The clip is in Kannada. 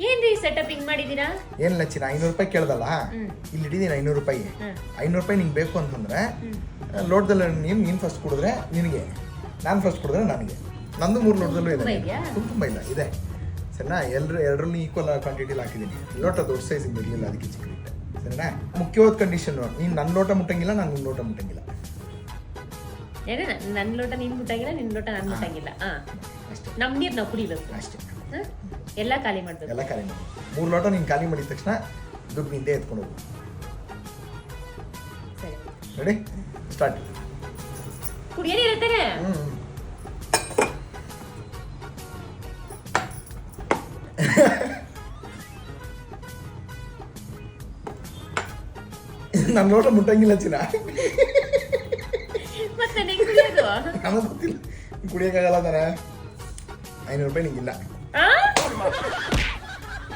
ಏನ್ರಿ ಸೆಟಪ್ ಹಿಂಗ್ ಮಾಡಿದೀರಾ? ಏನಿಲ್ಲ ಚಿನ್ನ, 500 ರೂಪಾಯಿ ಕೇಳ್ದಲ್ಲ, ಇಲ್ಲಿ ಇಟ್ಟಿದ್ದೀನಿ 500 ರೂಪಾಯಿ. 500 ರೂಪಾಯಿ ನಿಂಗೆ ಬೇಕು ಅಂತಂದ್ರೆ ಲೋಟದಲ್ಲಿ ನೀನು ಫಸ್ಟ್ ಕುಡಿದ್ರೆ ನಿನಗೆ, ನಾನು ಫಸ್ಟ್ ಕುಡಿದ್ರೆ ನನಗೆ. ನಂದು 3 ಲೋಟದಲ್ಲೂ ಇದೆ, ತುಂಬ ಇಲ್ಲ ಇದೆ ಸರಿನಾ. ಎರಡರಲ್ಲೂ ಈಕ್ವಲ್ ಕ್ವಾಂಟಿಟಿಲಿ ಹಾಕಿದ್ದೀನಿ. ಲೋಟ ದೊಡ್ಡ ಸೈಜ್ ಇರಲಿಲ್ಲ, ಅದಕ್ಕೆ ಚಿಕ್ಕ ಇಟ್ಟೆ ಸರಿನಾ. ಮುಖ್ಯವಾದ ಕಂಡೀಷನ್, ನೀನು ನನ್ನ ಲೋಟ ಮುಟ್ಟಂಗಿಲ್ಲ, ನಾನು ನಿನ್ನ ಲೋಟ ಮುಟ್ಟಂಗಿಲ್ಲ. ನನ್ನ ಲೋಟ ನೀನ್ ಮುಟ್ಟಂಗಿಲ್ಲ, ನಿನ್ನ ಲೋಟ ನಾನು ಮುಟ್ಟಂಗಿಲ್ಲ. ಅಷ್ಟೇ, ನಮ್ ನೀರು ನಾವು ಕುಡಿಬೇಕು ಅಷ್ಟೇ. ಎಲ್ಲ ಖಾಲಿ ಮಾಡ್ಬೇಕು. ಎಲ್ಲ ಖಾಲಿ ಮಾಡಿ 3 ಲೋಟ ನೀನು ಖಾಲಿ ಮಾಡಿದ ತಕ್ಷಣ ದುಡ್ಡು ನಿಂದೆ ಎತ್ಕೊಂಡು ಹೋಗು. Ready, start. ಕುಡಿಯೋ ನೀರು ಇರ್ತಾನೆ. ನನ್ನ ಲೋಟ ಮುಟ್ಟಂಗಿಲ್ಲ ಚಿನ್ನ. ಮತ್ತೆ ಕುಡಿಯೋದು ನಮಗೆ ಗೊತ್ತಿಲ್ಲ, ಕುಡಿಯೋಕ್ಕಾಗಲ್ಲ ತಾನೆ. 500 ರೂಪಾಯಿ ನಿಂಗಿಲ್ಲ.